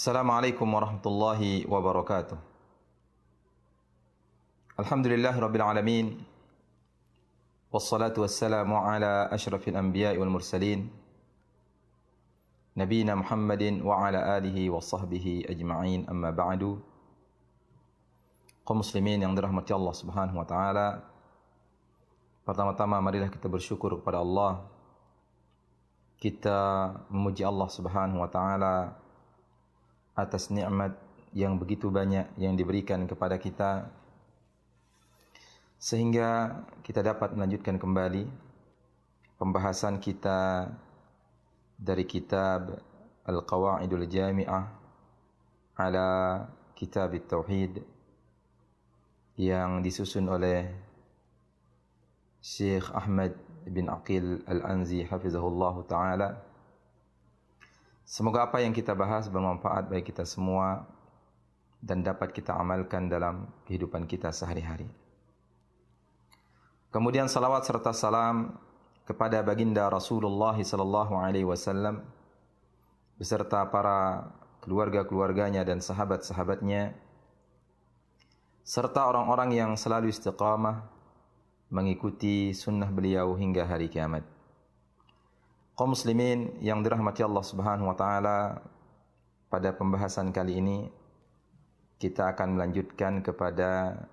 Assalamualaikum warahmatullahi wabarakatuh. Alhamdulillahirabbil alamin. Wassalatu wassalamu ala asyrafil anbiya'i wal mursalin. Nabiyina Muhammadin wa ala alihi wa sahbihi ajma'in, amma ba'du. Kaum muslimin yang dirahmati Allah Subhanahu wa taala. Pertama-tama marilah kita bersyukur kepada Allah. Kita memuji Allah Subhanahu wa taala atas nikmat yang begitu banyak yang diberikan kepada kita, sehingga kita dapat melanjutkan kembali pembahasan kita dari kitab Al-Qawaidul Jami'ah ala Kitab At-Tauhid yang disusun oleh Syekh Ahmad bin Aqil Al-Anzi hafizahullah ta'ala. Semoga apa yang kita bahas bermanfaat bagi kita semua dan dapat kita amalkan dalam kehidupan kita sehari-hari. Kemudian salawat serta salam kepada baginda Rasulullah sallallahu alaihi wasallam beserta para keluarga-keluarganya dan sahabat-sahabatnya serta orang-orang yang selalu istiqamah mengikuti sunnah beliau hingga hari kiamat. Kaum muslimin yang dirahmati Allah Subhanahu wa taala, pada pembahasan kali ini kita akan melanjutkan kepada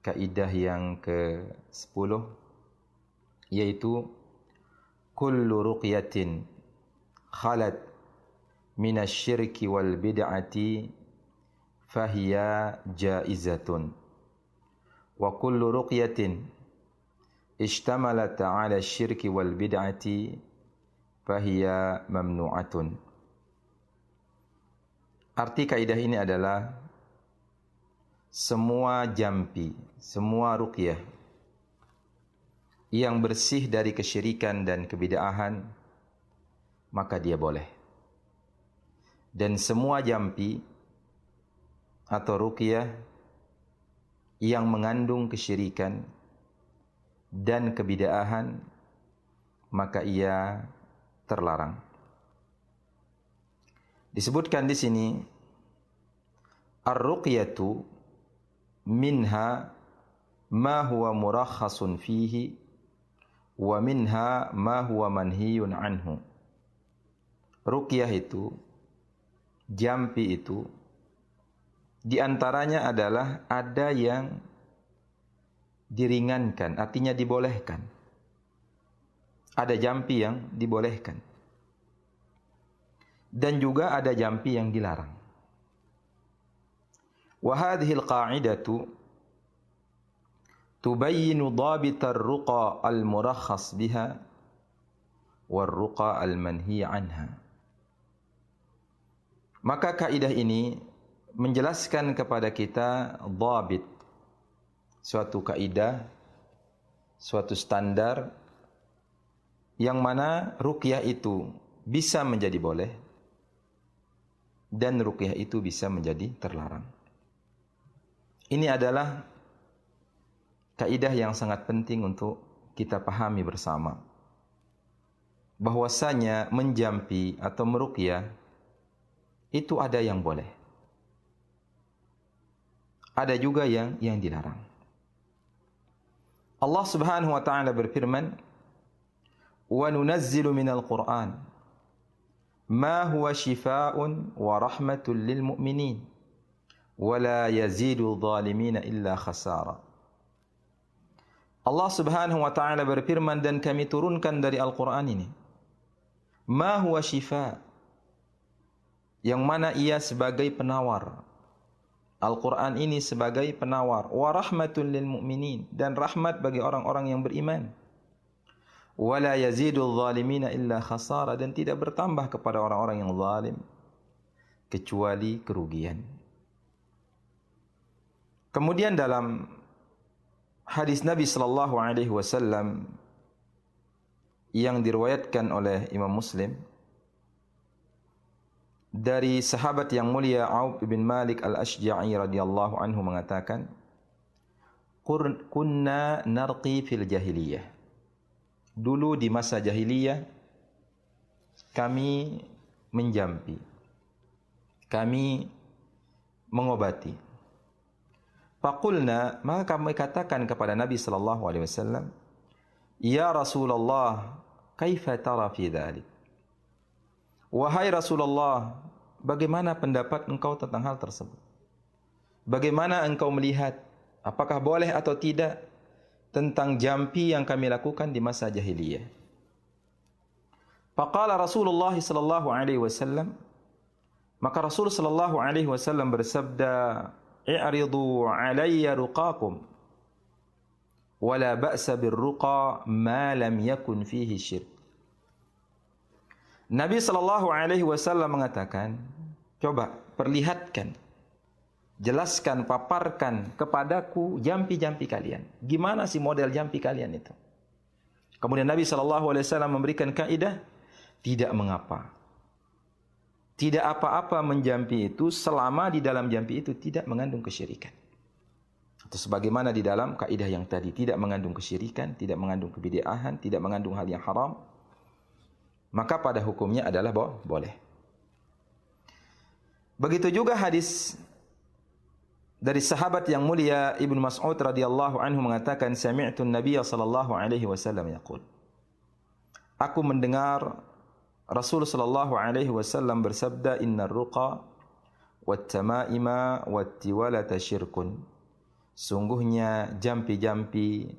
kaidah yang ke-10, yaitu kullu ruqyatin khalat minasyirki wal bid'ati fahiya jaizatun wa kullu ruqyatin ishtamalat 'ala syirki wal bid'ati fahiya mamnu'atun. Arti kaidah ini adalah semua jampi, semua ruqyah yang bersih dari kesyirikan dan kebid'ahan, maka dia boleh. Dan semua jampi atau ruqyah yang mengandung kesyirikan dan kebid'ahan, maka ia terlarang. Disebutkan di sini ar-ruqyatu minha ma huwa murakhasun fihi wa minha ma huwa manhiyun anhu. Ruqyah itu, jampi itu, di antaranya adalah ada yang diringankan, artinya dibolehkan. Ada jampi yang dibolehkan. Dan juga ada jampi yang dilarang. Wa hadhihi al-qa'idatu tubayyinu dhabit ar-ruqa al-murakhas biha war-ruqa al-manhi anha. Maka kaidah ini menjelaskan kepada kita dhabit, suatu kaidah, suatu standar yang mana ruqyah itu bisa menjadi boleh dan ruqyah itu bisa menjadi terlarang. Ini adalah kaidah yang sangat penting untuk kita pahami bersama, bahwasanya menjampi atau meruqyah itu ada yang boleh, ada juga yang dilarang. Allah Subhanahu wa taala berfirman, "Wa nunazzilu minal Qur'an ma huwa shifaa'un wa rahmatun lil mu'minin wa la yazidu dhalimina illa khasara." Allah Subhanahu wa taala berfirman, dan kami turunkan dari Al-Qur'an ini ma huwa shifa', yang mana ia sebagai penawar. Al-Quran ini sebagai penawar. Wa rahmatun lil mu'minin, dan rahmat bagi orang-orang yang beriman. Wa la yazidul zalimina illa khasara, dan tidak bertambah kepada orang-orang yang zalim kecuali kerugian. Kemudian dalam hadis Nabi sallallahu alaihi wasallam yang diriwayatkan oleh Imam Muslim dari sahabat yang mulia Auf bin Malik Al-Ashja'i radhiyallahu anhu mengatakan, "Kunna narqi fil jahiliyah." Dulu di masa jahiliyah kami menjampi. kami mengobati. Faqulna, maka kami katakan kepada Nabi sallallahu alaihi wasallam, ya Rasulullah, kaifa tara fi dzalik? Wahai Rasulullah, bagaimana pendapat engkau tentang hal tersebut? Bagaimana engkau melihat, apakah boleh atau tidak tentang jampi yang kami lakukan di masa jahiliyah? Faqala Rasulullah sallallahu alaihi wasallam, maka Rasul sallallahu alaihi wasallam bersabda, i'ridu alayya ruqakum wala ba'sa birruqa ma lam yakun fihi syirk. Nabi sallallahu alaihi wasallam mengatakan, coba perlihatkan, jelaskan, paparkan kepadaku jampi-jampi kalian. Gimana sih model jampi kalian itu? Kemudian Nabi sallallahu alaihi wasallam memberikan kaidah, tidak mengapa. Tidak apa-apa menjampi itu selama di dalam jampi itu tidak mengandung kesyirikan. Atau sebagaimana di dalam kaidah yang tadi, tidak mengandung kesyirikan, tidak mengandung kebid'ahan, tidak mengandung hal yang haram, maka pada hukumnya adalah boleh. Begitu juga hadis dari sahabat yang mulia Ibnu Mas'ud radhiyallahu anhu mengatakan, sami'tu an-nabiy sallallahu alaihi wasallam yaqul, aku mendengar Rasul sallallahu alaihi wasallam bersabda, innar ruqa wat tamaima wat tiwalata syirkun. Sungguhnya jampi-jampi,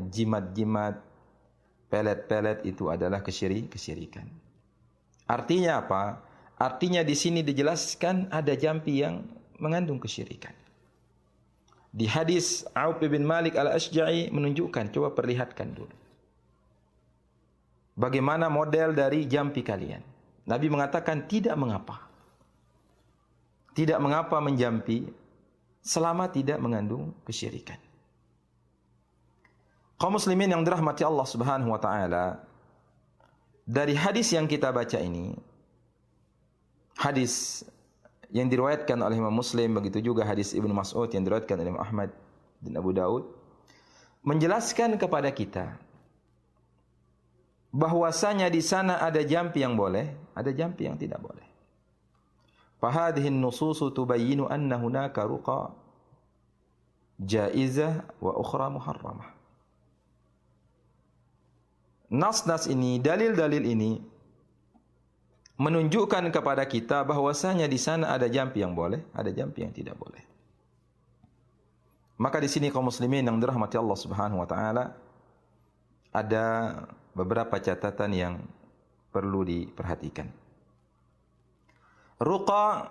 jimat-jimat, pelet-pelet itu adalah kesyirikan. Artinya apa? Artinya di sini dijelaskan ada jampi yang mengandung kesyirikan. Di hadis Auf bin Malik al-Ashja'i menunjukkan, coba perlihatkan dulu bagaimana model dari jampi kalian. Nabi mengatakan tidak mengapa. Tidak mengapa menjampi selama tidak mengandung kesyirikan. Kaum muslimin yang dirahmati Allah Subhanahu wa taala, dari hadis yang kita baca ini, hadis yang diriwayatkan oleh Imam Muslim, begitu juga hadis Ibnu Mas'ud yang diriwayatkan oleh Imam Ahmad dan Abu Daud, menjelaskan kepada kita bahwasanya di sana ada jampi yang boleh, ada jampi yang tidak boleh. Fahadhihi an-nususu tubayyinu anna hunaka ruqa jaizah wa ukhra muharramah. Nas-nas ini, dalil-dalil ini menunjukkan kepada kita bahwasanya di sana ada jampi yang boleh, ada jampi yang tidak boleh. Maka di sini kaum muslimin yang dirahmati Allah Subhanahu wa taala, ada beberapa catatan yang perlu diperhatikan. Ruqa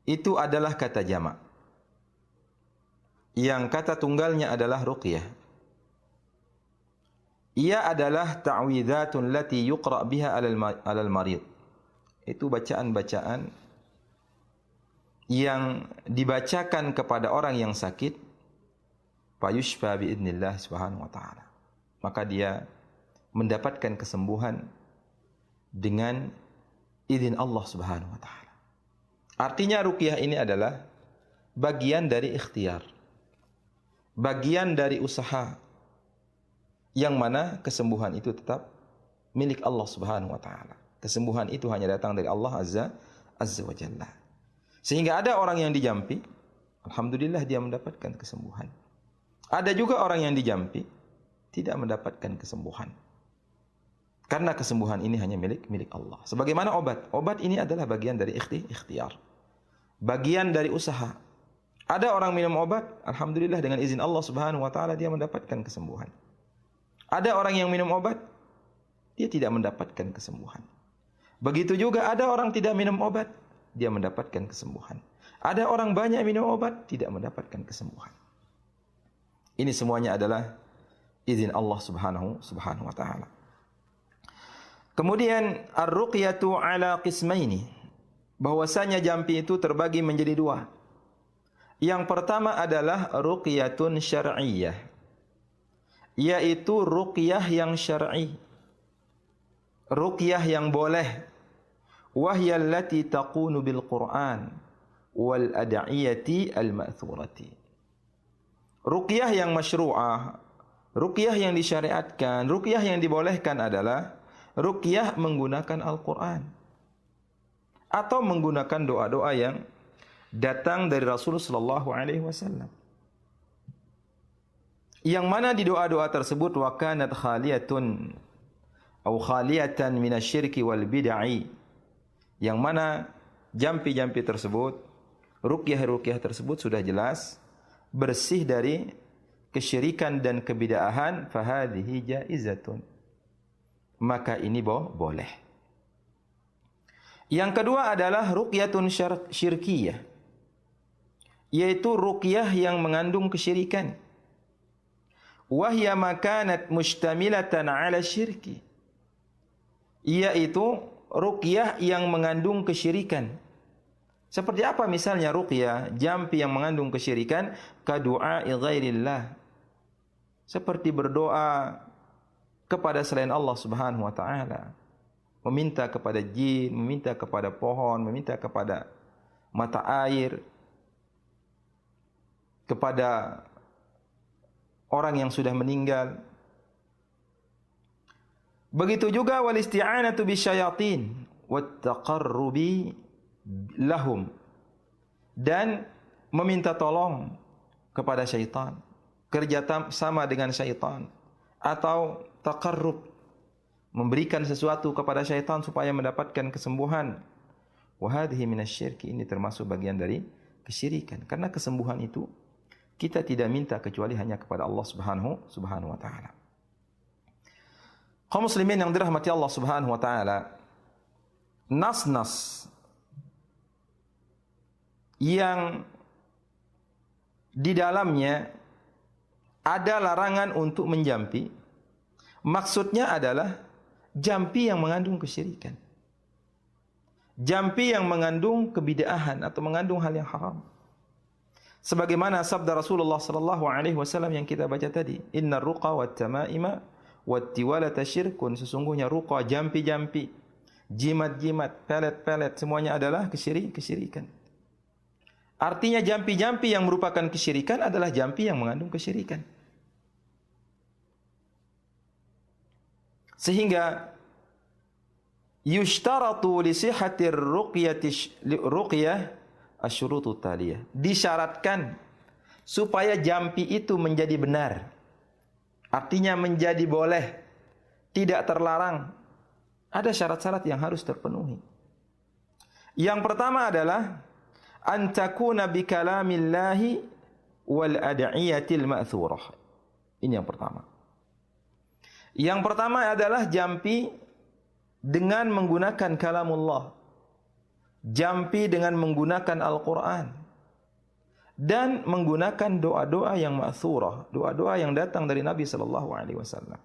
itu adalah kata jamak, yang kata tunggalnya adalah ruqyah. Ia adalah ta'widhatun lati yuqra' biha 'alal marid. Itu bacaan-bacaan yang dibacakan kepada orang yang sakit, fayushfa biidznillah subhanahu wa ta'ala. Maka dia mendapatkan kesembuhan dengan izin Allah Subhanahu wa taala. Artinya ruqyah ini adalah bagian dari ikhtiar, bagian dari usaha, yang mana kesembuhan itu tetap milik Allah Subhanahu wa taala. Kesembuhan itu hanya datang dari Allah Azza wa Jalla. Sehingga ada orang yang dijampi, alhamdulillah dia mendapatkan kesembuhan. Ada juga orang yang dijampi tidak mendapatkan kesembuhan. Karena kesembuhan ini hanya milik Allah. Sebagaimana obat. Obat ini adalah bagian dari ikhtiar. Bagian dari usaha. Ada orang minum obat, alhamdulillah dengan izin Allah Subhanahu wa taala dia mendapatkan kesembuhan. Ada orang yang minum obat, dia tidak mendapatkan kesembuhan. Begitu juga ada orang tidak minum obat, dia mendapatkan kesembuhan. Ada orang banyak minum obat, tidak mendapatkan kesembuhan. Ini semuanya adalah izin Allah Subhanahu wa taala. Kemudian ar-ruqyatu ala qismaini, bahwasanya jampi itu terbagi menjadi dua. Yang pertama adalah ruqyatun syar'iyyah, yaitu ruqyah yang syar'i, ruqyah yang boleh, wahiya allati taqunu bil Qur'an wal ad'iyati al ma'thurati. Ruqyah yang masyru'ah, ruqyah yang disyariatkan, ruqyah yang dibolehkan adalah ruqyah menggunakan Al-Quran atau menggunakan doa-doa yang datang dari Rasulullah sallallahu alaihi wasallam. Yang mana di doa-doa tersebut wa kanat khaliyatun atau khaliyatan minasyirki wal bid'ah. Yang mana jampi-jampi tersebut, ruqyah-ruqyah tersebut sudah jelas bersih dari kesyirikan dan kebid'ahan, fahadhihi jaizatun. Maka ini boleh. Yang kedua adalah ruqyatun syirkiyah, yaitu ruqyah yang mengandung kesyirikan. Wahya makanat mustamilatan ala syirki, yaitu ruqyah yang mengandung kesyirikan. Seperti apa misalnya ruqyah jampi yang mengandung kesyirikan? Kadu'a'i ghairillah, seperti berdoa kepada selain Allah Subhanahu wa taala, meminta kepada jin, meminta kepada pohon, meminta kepada mata air, kepada orang yang sudah meninggal. Begitu juga wal isti'anatu bisyayatin wat taqarrubi lahum, dan meminta tolong kepada syaitan, kerja sama dengan syaitan, atau taqarrub, memberikan sesuatu kepada syaitan supaya mendapatkan kesembuhan. Wa hadhihi minasyirki, ini termasuk bagian dari kesyirikan. Karena kesembuhan itu kita tidak minta kecuali hanya kepada Allah Subhanahu wa taala. Kaum muslimin yang dirahmati Allah Subhanahu wa taala, nas-nas yang di dalamnya ada larangan untuk menjampi, maksudnya adalah jampi yang mengandung kesyirikan, jampi yang mengandung kebid'ahan atau mengandung hal yang haram. Sebagaimana sabda Rasulullah sallallahu alaihi wasallam yang kita baca tadi, innar ruqa wat tamaima wat tiwalata syirkun, sesungguhnya ruqa, jampi-jampi, jimat-jimat, pelet-pelet, semuanya adalah kesyirikan. Artinya jampi-jampi yang merupakan kesyirikan adalah jampi yang mengandung kesyirikan. Sehingga yushtaratu li sihhatir ruqyah asyurutut taliyah, disyaratkan supaya jampi itu menjadi benar, artinya menjadi boleh, tidak terlarang, ada syarat-syarat yang harus terpenuhi. Yang pertama adalah an takuna bi kalamillahi wal ad'iyatil ma'thurah. Ini yang pertama. Yang pertama adalah jampi dengan menggunakan kalamullah, jampi dengan menggunakan Al-Quran, dan menggunakan doa-doa yang ma'thurah, doa-doa yang datang dari Nabi sallallahu alaihi wasallam.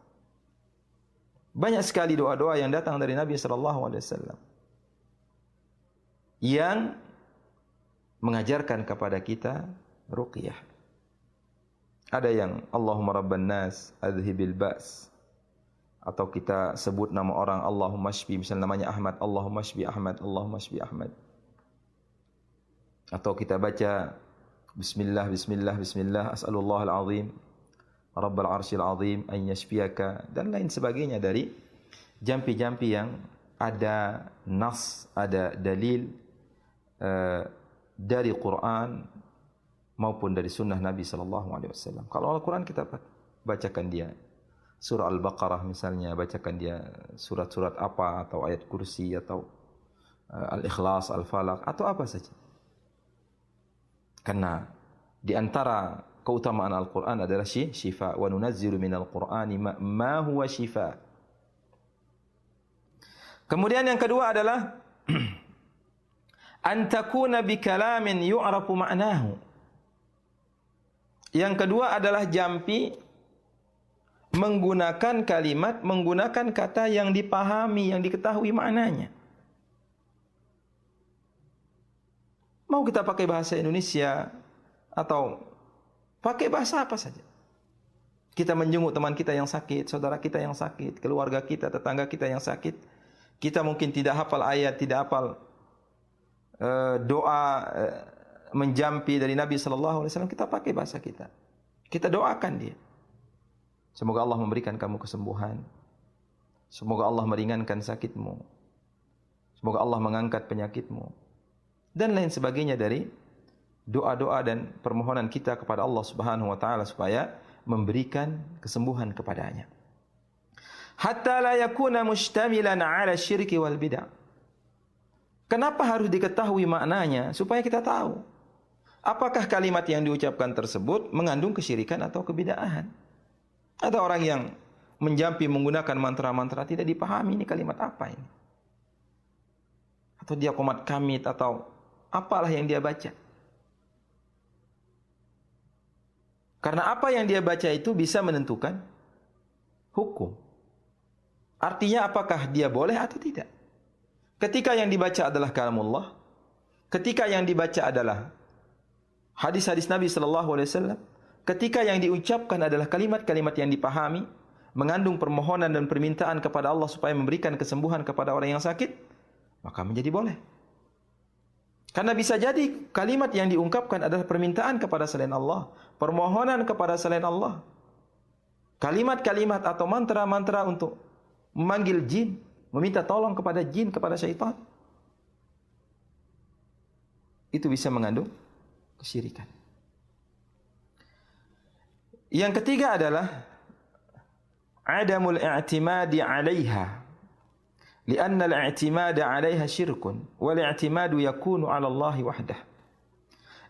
Banyak sekali doa-doa yang datang dari Nabi sallallahu alaihi wasallam yang mengajarkan kepada kita ruqyah. Ada yang Allahumma rabban nas adhibil ba's, atau kita sebut nama orang Allahumma shfi, misalnya namanya Ahmad, Allahumma shfi Ahmad, Allahumma shfi Ahmad. Atau kita baca bismillah, bismillah, bismillah, as'alullahal azim rabbal arsyil azim an yashfiyaka, dan lain sebagainya dari jampi-jampi yang ada nas, ada dalil dari Quran maupun dari sunnah Nabi sallallahu alaihi wasallam. Kalau Al-Quran kita bacakan dia surah Al-Baqarah misalnya, bacakan dia surat-surat apa, atau ayat kursi, atau Al-Ikhlas, Al-Falaq, atau apa saja. Karena di antara keutamaan Al-Quran adalah syifa, wa nunazzilu minal Qur'ani ma huwa syifa. Kemudian yang kedua adalah an takuna bi kalamin yu'rafu ma'nahu. Yang kedua adalah jampi menggunakan kalimat, menggunakan kata yang dipahami, yang diketahui maknanya. Mau kita pakai bahasa Indonesia atau pakai bahasa apa saja. Kita menjenguk teman kita yang sakit, saudara kita yang sakit, keluarga kita, tetangga kita yang sakit. Kita mungkin tidak hafal ayat, tidak hafal doa menjampi dari Nabi sallallahu alaihi wasallam, kita pakai bahasa kita. Kita doakan dia. Semoga Allah memberikan kamu kesembuhan. Semoga Allah meringankan sakitmu. Semoga Allah mengangkat penyakitmu. Dan lain sebagainya dari doa-doa dan permohonan kita kepada Allah Subhanahu wa taala supaya memberikan kesembuhan kepadanya. Hatta la yakuna mustamilan 'ala syirki wal bid'ah. Kenapa harus diketahui maknanya? Supaya kita tahu apakah kalimat yang diucapkan tersebut mengandung kesyirikan atau kebid'ahan. Ada orang yang menjampi menggunakan mantra-mantra tidak dipahami ini kalimat apa ini. Atau dia qomat kamit atau apalah yang dia baca. Karena apa yang dia baca itu bisa menentukan hukum. Artinya apakah dia boleh atau tidak. Ketika yang dibaca adalah kalamullah, ketika yang dibaca adalah hadis-hadis Nabi sallallahu alaihi wasallam, ketika yang diucapkan adalah kalimat-kalimat yang dipahami, mengandung permohonan dan permintaan kepada Allah supaya memberikan kesembuhan kepada orang yang sakit, maka menjadi boleh. Karena bisa jadi kalimat yang diungkapkan adalah permintaan kepada selain Allah, permohonan kepada selain Allah. Kalimat-kalimat atau mantra-mantra untuk memanggil jin, meminta tolong kepada jin, kepada syaitan. Itu bisa mengandung kesyirikan. Yang ketiga adalah adamul i'timadi 'alaiha. Lianna al-i'timada 'alaiha syirkun wal i'timadu yakunu 'ala Allah wahdah.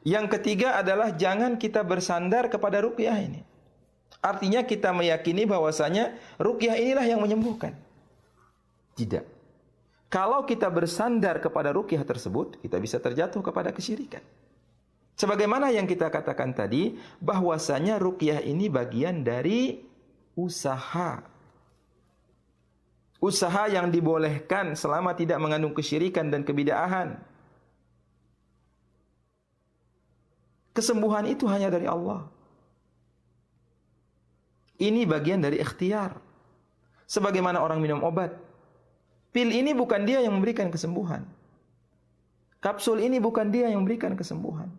Yang ketiga adalah jangan kita bersandar kepada ruqyah ini. Artinya kita meyakini bahwasanya ruqyah inilah yang menyembuhkan. Tidak. Kalau kita bersandar kepada ruqyah tersebut, kita bisa terjatuh kepada kesyirikan. Sebagaimana yang kita katakan tadi, bahwasanya ruqyah ini bagian dari usaha. Usaha yang dibolehkan selama tidak mengandung kesyirikan dan kebid'ahan. Kesembuhan itu hanya dari Allah. Ini bagian dari ikhtiar. Sebagaimana orang minum obat. Pil ini bukan dia yang memberikan kesembuhan. Kapsul ini bukan dia yang memberikan kesembuhan.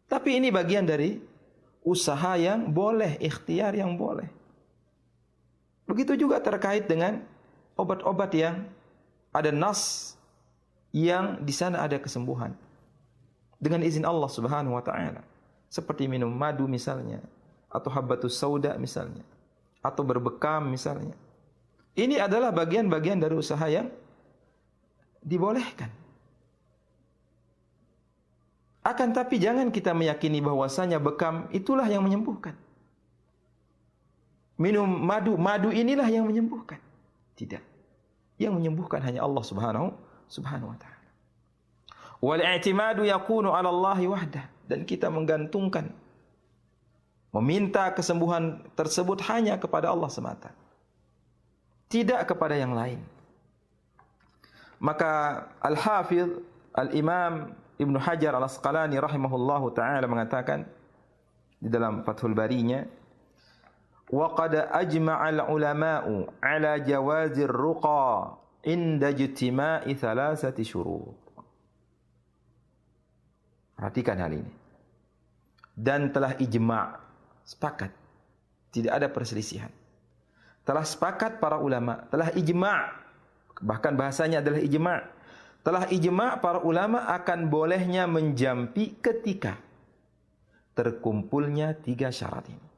Tapi ini bagian dari usaha yang boleh, ikhtiar yang boleh. Begitu juga terkait dengan obat-obat yang ada nas yang di sana ada kesembuhan. Dengan izin Allah Subhanahu wa taala. Seperti minum madu misalnya, atau habbatus sauda misalnya, atau berbekam misalnya. Ini adalah bagian-bagian dari usaha yang dibolehkan. Akan tapi jangan kita meyakini bahwasanya bekam itulah yang menyembuhkan. Minum madu inilah yang menyembuhkan. Tidak. Yang menyembuhkan hanya Allah Subhanahu wa taala. Wal i'timadu yakunu 'ala Allah wahdah, dan kita menggantungkan meminta kesembuhan tersebut hanya kepada Allah semata. Tidak kepada yang lain. Maka Al-Hafidh Al-Imam Ibnu Hajar Al-Asqalani rahimahullahu taala mengatakan di dalam Fathul Barinya, wa qad ajma'al ulama'u 'ala jawazir ruqa inda ijtima'i thalathati syurut. Perhatikan hal ini. Dan telah ijma', sepakat, tidak ada perselisihan. Telah sepakat para ulama, telah ijma', bahkan bahasanya adalah ijma'. Telah ijma' para ulama akan bolehnya menjampi ketika terkumpulnya 3 syarat ini.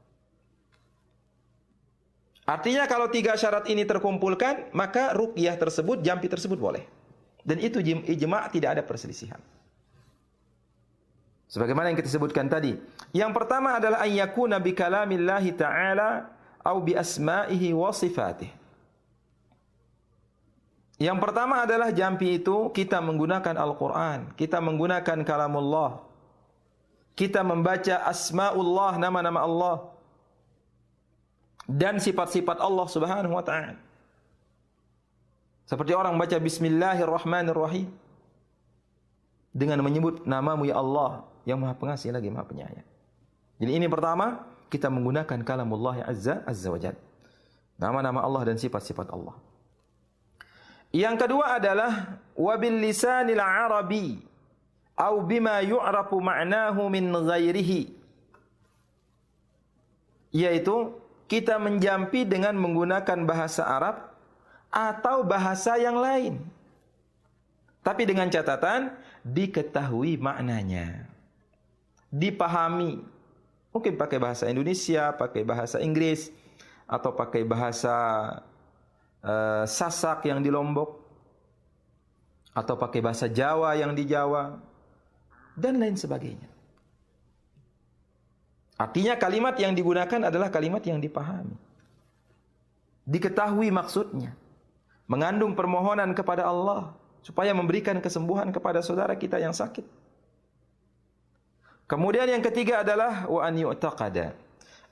Artinya kalau 3 syarat ini terkumpulkan, maka ruqyah tersebut, jampi tersebut boleh. Dan itu ijma', tidak ada perselisihan. Sebagaimana yang kita sebutkan tadi. Yang pertama adalah ayyakuna bi kalamillahi ta'ala au bi asma'ihi wa sifatih. Yang pertama adalah jampi itu kita menggunakan Al-Quran, kita menggunakan kalamullah, kita membaca asma'ullah, nama-nama Allah, dan sifat-sifat Allah Subhanahu wa ta'ala. Seperti orang baca Bismillahirrahmanirrahim, dengan menyebut namamu ya Allah, yang Maha Pengasih lagi Maha Penyayang. Jadi ini pertama, kita menggunakan kalamullah azza wa jalla, nama-nama Allah dan sifat-sifat Allah. Yang kedua adalah wabil lisanil arabi au bima yu'rafu ma'nahu min ghairihi, yaitu kita menjampi dengan menggunakan bahasa Arab atau bahasa yang lain Tapi dengan catatan diketahui maknanya, dipahami. Mungkin pakai bahasa Indonesia, pakai bahasa Inggris, atau pakai bahasa Sasak yang di Lombok, atau pakai bahasa Jawa yang di Jawa, dan lain sebagainya. Artinya kalimat yang digunakan adalah kalimat yang dipahami, diketahui maksudnya, mengandung permohonan kepada Allah supaya memberikan kesembuhan kepada saudara kita yang sakit. Kemudian yang ketiga adalah wa an yu'taqada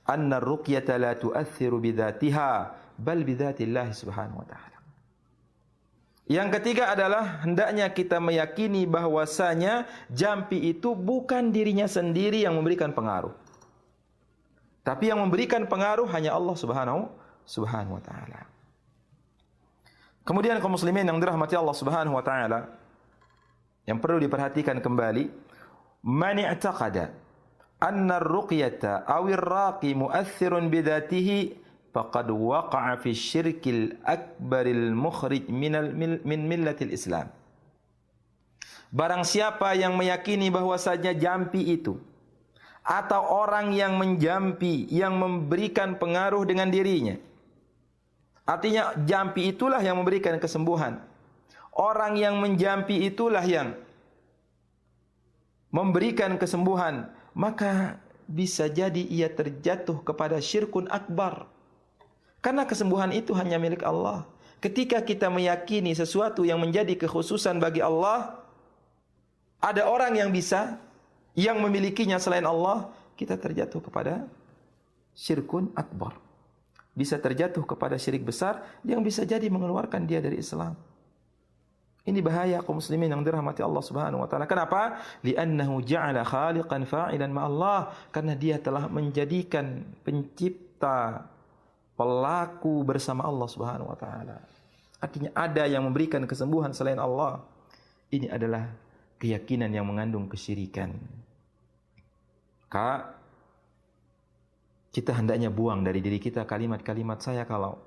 anna ar-ruqyata la tu'athiru bidzatiha bal bidzatillahi subhanahu wa ta'ala. Yang ketiga adalah hendaknya kita meyakini bahwasanya jampi itu bukan dirinya sendiri yang memberikan pengaruh, tapi yang memberikan pengaruh hanya Allah subhanahu wa ta'ala. Kemudian kaum muslimin yang dirahmati Allah subhanahu wa ta'ala, yang perlu diperhatikan kembali, man i'taqada anna ar-ruqyata aw ar-raqi mu'aththirun bidzatihi faqad waqa'a fi syirkil akbaril mukhrij min millatil Islam. Barang siapa yang meyakini bahwasanya jampi itu atau orang yang menjampi yang memberikan pengaruh dengan dirinya, artinya jampi itulah yang memberikan kesembuhan, orang yang menjampi itulah yang memberikan kesembuhan, maka bisa jadi ia terjatuh kepada syirkun akbar. Karena kesembuhan itu hanya milik Allah. Ketika kita meyakini sesuatu yang menjadi kekhususan bagi Allah, ada orang yang bisa, yang memilikinya selain Allah, kita terjatuh kepada syirkun akbar. Bisa terjatuh kepada syirik besar yang bisa jadi mengeluarkan dia dari Islam. Ini bahaya kaum muslimin yang dirahmati Allah Subhanahu wa taala. Kenapa? Li'annahu ja'ala khaliqan fa'ilan ma'allah. Karena dia telah menjadikan pencipta, pelaku bersama Allah Subhanahu wa taala. Artinya ada yang memberikan kesembuhan selain Allah. Ini adalah keyakinan yang mengandung kesyirikan. Maka kita hendaknya buang dari diri kita kalimat-kalimat, saya kalau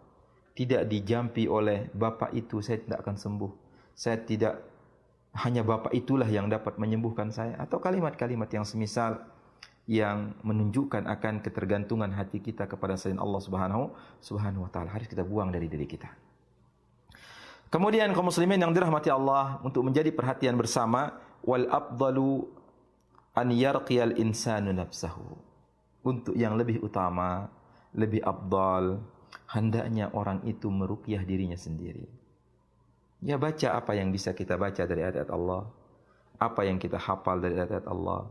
tidak dijampi oleh bapak itu saya tidak akan sembuh. Saya tidak, hanya bapak itulah yang dapat menyembuhkan saya, atau kalimat-kalimat yang semisal yang menunjukkan akan ketergantungan hati kita kepada selain Allah Subhanahu wa taala. Harus kita buang dari diri kita. Kemudian kaum muslimin yang dirahmati Allah, untuk menjadi perhatian bersama, wal afdalu an yarqiyal insanu nafsahu. Untuk yang lebih utama, lebih afdal, hendaknya orang itu meruqyah dirinya sendiri. Ya, baca apa yang bisa kita baca dari ayat-ayat Allah, apa yang kita hafal dari ayat-ayat Allah,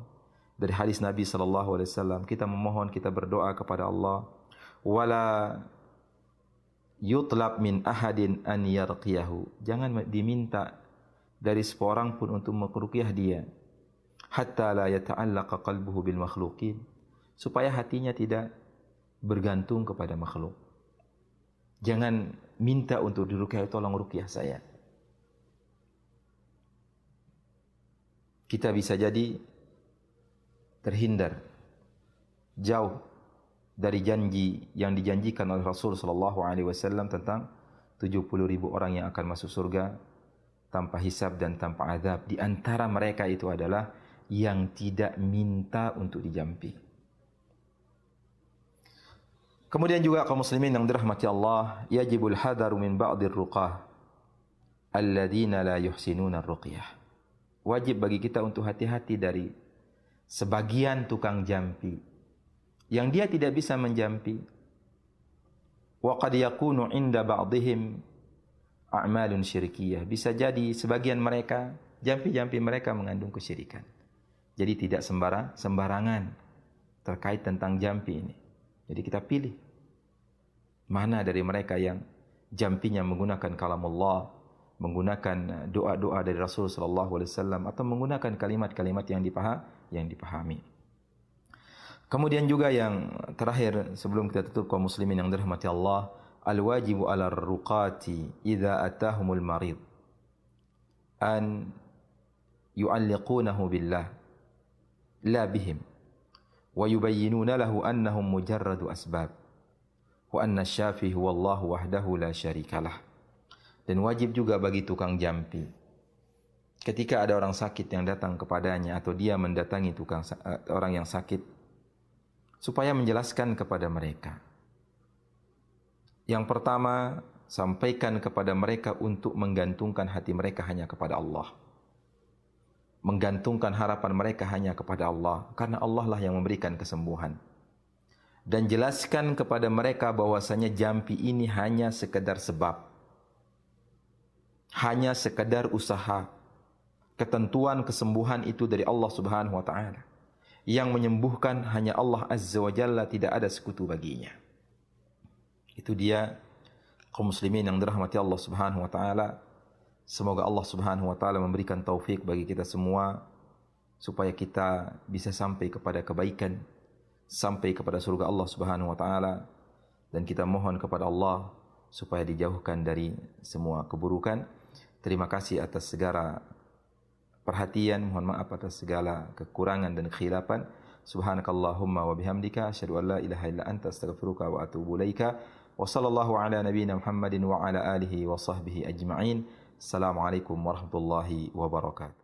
dari hadis Nabi SAW. Kita memohon, kita berdoa kepada Allah. Wala yutlab min ahadin an yarqiyahu. Jangan diminta dari seorang pun untuk meruqyah dia. Hatta la yata'allaqa qalbuhu bil makhluqin. Supaya hatinya tidak bergantung kepada makhluk. Jangan minta untuk diruqyah, tolong ruqyah saya. Kita bisa jadi terhindar jauh dari janji yang dijanjikan oleh Rasul sallallahu alaihi wasallam tentang 70.000 orang yang akan masuk surga tanpa hisab dan tanpa azab. Di antara mereka itu adalah yang tidak minta untuk dijampi. Kemudian juga kaum muslimin yang dirahmati Allah, yajibul hadaru min ba'dir ruqah alladzina la yuhsinuna ar-ruqyah. Wajib bagi kita untuk hati-hati dari sebagian tukang jampi yang dia tidak bisa menjampi. Wa qad yakunu 'inda ba'dihim a'malun syirkiyah. Bisa jadi sebagian mereka, jampi-jampi mereka mengandung kesyirikan. Jadi tidak sembarangan terkait tentang jampi ini. Jadi kita pilih mana dari mereka yang jampinya menggunakan kalamullah, menggunakan doa-doa dari Rasul sallallahu alaihi wasallam, atau menggunakan kalimat-kalimat yang dipahami. Kemudian juga yang terakhir sebelum kita tutup kaum muslimin yang dirahmati Allah, al-wajibu 'ala ar-ruqati idza atahumul marid an yu'alliqunahu billah la bihim wa yubayyinuna lahu annahum mujarradu asbab wa anna asy-syafi huwa Allah wahdahu la syarikalah. Dan wajib juga bagi tukang jampi ketika ada orang sakit yang datang kepadanya atau dia mendatangi orang yang sakit, supaya menjelaskan kepada mereka. Yang pertama, sampaikan kepada mereka untuk menggantungkan hati mereka hanya kepada Allah. Menggantungkan harapan mereka hanya kepada Allah, karena Allah lah yang memberikan kesembuhan. Dan jelaskan kepada mereka bahwasanya jampi ini hanya sekedar sebab, hanya sekedar usaha. Ketentuan kesembuhan itu dari Allah Subhanahu wa taala. Yang menyembuhkan hanya Allah Azza wa Jalla, tidak ada sekutu baginya. Itu dia kaum muslimin yang dirahmati Allah Subhanahu wa taala. Semoga Allah Subhanahu wa taala memberikan taufik bagi kita semua supaya kita bisa sampai kepada kebaikan, sampai kepada surga Allah Subhanahu wa taala, dan kita mohon kepada Allah supaya dijauhkan dari semua keburukan. Terima kasih atas segala perhatian, mohon maaf atas segala kekurangan dan khilafan. Subhanakallahumma wa bihamdika asyhadu an la ilaha illa anta astaghfiruka wa atubu ilaika. Wa sallallahu ala nabiyyina Muhammadin wa ala alihi wa sahbihi ajma'in. Assalamualaikum warahmatullahi wabarakatuh.